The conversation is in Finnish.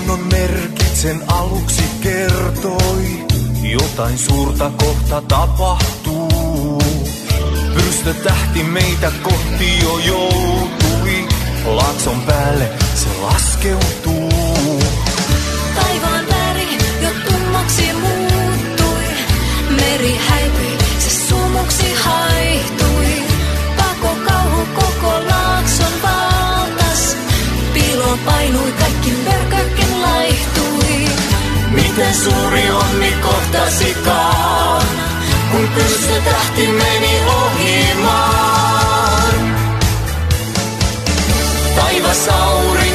luonnon merkit sen aluksi kertoi. Jotain suurta kohta tapahtuu. Pyrstö-tähti meitä kohti jo joutui. Laakson päälle se laskeutuu. Taivaan väri jo tummaksi muuttui. Meri häipyi, se sumuksi haihtui. Pako kauhu koko Laakson valtas. Piiloon painui, kaikki mörkökin laihtui. Miten suuri onni kohtasikaan, kun pyrstö-tähti meni ohimaan. Taivas aurinko